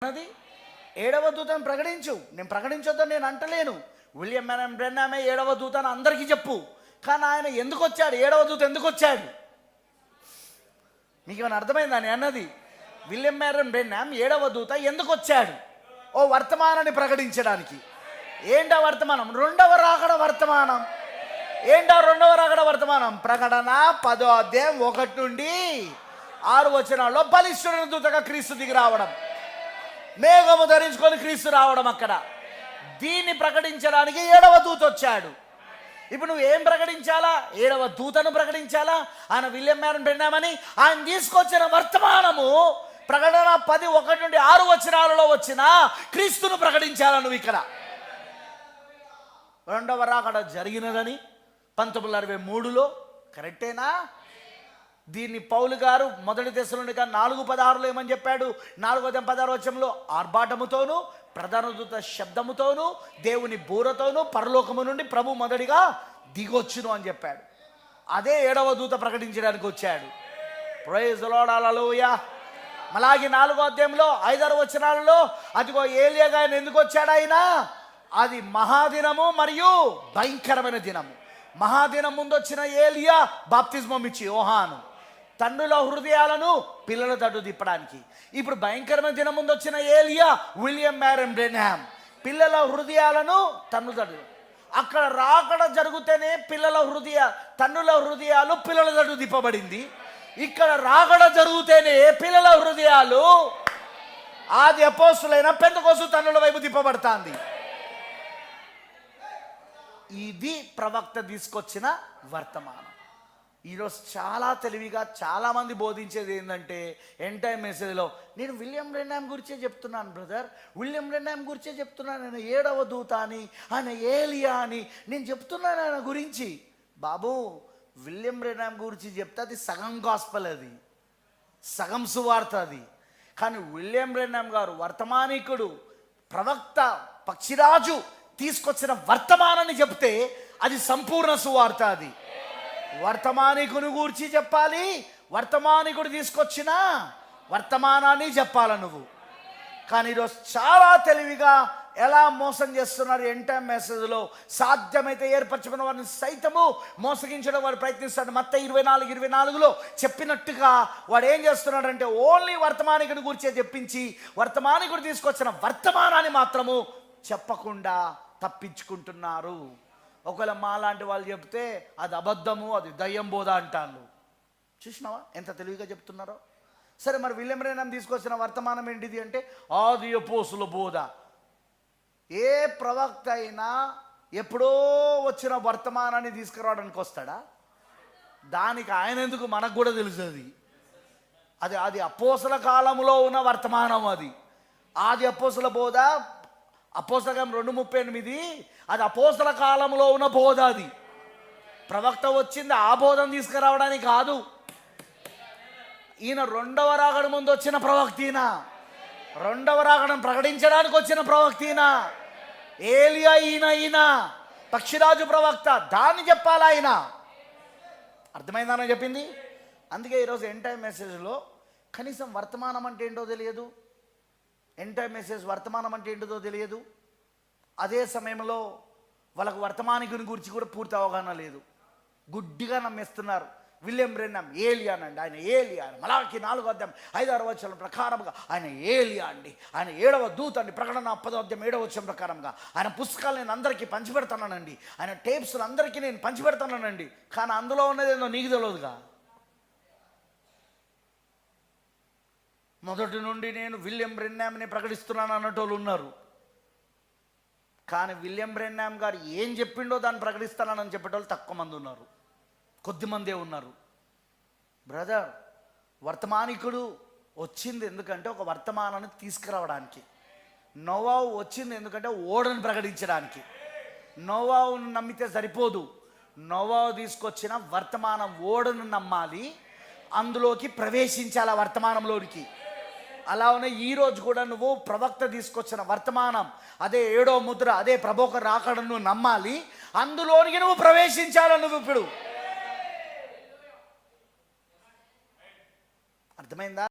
అన్నది ఏడవ దూతను ప్రకటించు. నేను ప్రకటించొద్దని నేను అంటలేను. విలియం బ్రెన్నామే ఏడవ దూతను అందరికీ చెప్పు. కానీ ఆయన ఎందుకు వచ్చాడు? ఏడవ దూత ఎందుకు వచ్చాడు? మీకు ఏమైనా అర్థమైందా నేను అన్నది? విలియం బ్రెన్నామ్ ఏడవ దూత ఎందుకు వచ్చాడు? ఓ వర్తమానాన్ని ప్రకటించడానికి. ఏంటా వర్తమానం? రెండవ రాకడ వర్తమానం. ఏంటా రెండవ రాకడ వర్తమానం? ప్రకటన 10వ అధ్యాయం 1 నుండి 6 వచనాల్లో బలిష్ఠుడైన దూతగా క్రీస్తు దిగి రావడం, మేఘము ధరించుకొని క్రీస్తు రావడం. అక్కడ దీన్ని ప్రకటించడానికి ఏడవ దూత వచ్చాడు. ఇప్పుడు నువ్వు ఏం ప్రకటించాలా? ఏడవ దూతను ప్రకటించాలా? ఆయన విలియం బ్రెన్నామ్ అని ఆయన తీసుకొచ్చిన వర్తమానము ప్రకటన 10:1 నుండి 6 వచనాలలో వచ్చిన క్రీస్తును ప్రకటించాలా నువ్వు. ఇక్కడ రెండవ రాకడ జరిగినదని 1963లో కరెక్టేనా? దీన్ని పౌలు గారు మొదటి దశలోనిక 4:16 ఏమని చెప్పాడు? 4:16 ఆర్భాటముతోను ప్రధాన దూత శబ్దముతోను దేవుని బూరతోను పరలోకము నుండి ప్రభు మొదటిగా దిగొచ్చును అని చెప్పాడు. అదే ఏడవ దూత ప్రకటించడానికి వచ్చాడు. ప్రైజ్ ది లార్డ్, హల్లెలూయా. మలాకి 4వ అధ్యాయంలో 5-6 వచనాలలో అదిగో ఏలియాగా ఆయన ఎందుకు వచ్చాడు? ఆయన అది మహాదినము మరియు భయంకరమైన దినము. మహాదినం ముందు వచ్చిన ఏలియా బాప్తిజమం ఇచ్చి యోహాను తండ్రుల హృదయాలను పిల్లల తట్టు తిప్పడానికి. ఇప్పుడు భయంకరమైన దినం ముందు వచ్చిన ఏలియా విలియం బ్రెన్నామ్ పిల్లల హృదయాలను తండ్రుల తట్టు. అక్కడ రాకడ జరిగితేనే తండ్రుల హృదయాలు పిల్లల తట్టు తిప్పబడింది. ఇక్కడ రాకడ జరిగితేనే పిల్లల హృదయాలు ఆది అపోస్తులైన పెంతెకోస్తు తండ్రుల వైపు తిప్పబడుతుంది. ఇది ప్రవక్త తీసుకొచ్చిన వర్తమానం. ఈరోజు చాలా తెలివిగా చాలామంది బోధించేది ఏంటంటే ఎండ్ టైం మెసేజ్లో నేను విలియం బ్రెన్నామ్ గురించే చెప్తున్నాను బ్రదర్, విలియం బ్రెన్నామ్ గురించే చెప్తున్నాను, ఆయన ఏడవ దూత అని, ఆయన ఏలియా అని నేను చెప్తున్నాను ఆయన గురించి. బాబు, విలియం బ్రెన్నామ్ గురించి చెప్తే అది సగం గాస్పల్, అది సగం సువార్త అది. కానీ విలియం బ్రెన్నామ్ గారు వర్తమానికుడు, ప్రవక్త, పక్షిరాజు తీసుకొచ్చిన వర్తమానాన్ని చెప్తే అది సంపూర్ణ సువార్త. అది వర్తమానికుని గూర్చి చెప్పాలి, వర్తమానికుడు తీసుకొచ్చిన వర్తమానాన్ని చెప్పాలి నువ్వు. కానీ ఈరోజు చాలా తెలివిగా ఎలా మోసం చేస్తున్నారు ఎండ్ టైం మెసేజ్లో. సాధ్యమైతే ఏర్పరచుకున్న వారిని సైతము మోసగించడం వాడు ప్రయత్నిస్తాడు. మత్తయి 24:24లో చెప్పినట్టుగా వాడు ఏం చేస్తున్నాడంటే ఓన్లీ వర్తమానికుని గురించే చెప్పించి వర్తమానికుడు తీసుకొచ్చిన వర్తమానాన్ని మాత్రము చెప్పకుండా తప్పించుకుంటున్నారు. ఒకవేళ మాలాంటి వాళ్ళు చెప్తే అది అబద్ధము, అది దయ్యం బోధ అంటారు. చూసినావా ఎంత తెలివిగా చెప్తున్నారో? సరే, మరి విలియం బ్రెన్నామ్ తీసుకొచ్చిన వర్తమానం ఏంటిది అంటే ఆది అపోస్తుల బోధ. ఏ ప్రవక్త అయినా ఎప్పుడో వచ్చిన వర్తమానాన్ని తీసుకురావడానికి వస్తాడా? దానికి ఆయన ఎందుకు? మనకు కూడా తెలుసు అది అపోస్తల కాలంలో ఉన్న వర్తమానం. అది ఆది అపోస్తుల బోధ, అపోస్తలం 2:38 అది అపోస్తల కాలంలో ఉన్న బోధ. అది ప్రవక్త వచ్చింది ఆ బోధన తీసుకురావడానికి కాదు. ఈయన రెండవ రాకడ ముందు వచ్చిన ప్రవక్తీన, రెండవ రాకడం ప్రకటించడానికి వచ్చిన ప్రవక్తీన. ఏలియా ఈయన పక్షిరాజు ప్రవక్త, దాన్ని చెప్పాలి ఆయన. అర్థమైందని చెప్పింది. అందుకే ఈరోజు ఎండ్ టైం మెసేజ్లో కనీసం వర్తమానం అంటే ఏంటో తెలియదు, ఎండ్ టైం మెసేజ్ వర్తమానం అంటే ఏంటో తెలియదు. అదే సమయంలో వాళ్ళకు వర్తమానికుని గురించి కూడా పూర్తి అవగాహన లేదు. గుడ్డిగా నమ్మేస్తున్నారు. విలియం బ్రెన్నామ్ ఏలియా అండి, ఆయన ఏలియా. మలాకి 4:5-6 వచనం ప్రకారంగా ఆయన ఏలియా అండి, ఆయన ఏడవ దూత అండి. ప్రకటన 10వ అధ్యాయం 7వ వచనం ప్రకారంగా ఆయన పుస్తకాలు నేను అందరికీ పంచిపెడతానండి, ఆయన టేప్స్లు అందరికీ నేను పంచిపెడతానండి. కానీ అందులో ఉన్నది ఏందో నీకు తెలియదుగా. మొదటి నుండి నేను విలియం బ్రెన్నామ్ని ప్రకటిస్తున్నాను అన్నటోళ్ళు ఉన్నారు. కానీ విలియం బ్రెన్నామ్ గారు ఏం చెప్పిండో దాన్ని ప్రకటిస్తానని చెప్పేటోళ్ళు తక్కువ మంది ఉన్నారు, కొద్దిమందే ఉన్నారు. బ్రదర్, వర్తమానికుడు వచ్చింది ఎందుకంటే ఒక వర్తమానాన్ని తీసుకురావడానికి. నోవాహు వచ్చింది ఎందుకంటే ఓడను ప్రకటించడానికి. నోవాహును నమ్మితే సరిపోదు, నోవాహు తీసుకొచ్చిన వర్తమానం ఓడను నమ్మాలి, అందులోకి ప్రవేశించాలి, ఆ వర్తమానంలోనికి. అలానే ఈరోజు కూడా నువ్వు ప్రవక్త తీసుకొచ్చిన వర్తమానం, అదే ఏడో ముద్ర, అదే ప్రభోక రాకడను నమ్మాలి, అందులోనికి నువ్వు ప్రవేశించాలి. నువ్వు ఇప్పుడు అర్థమైందా?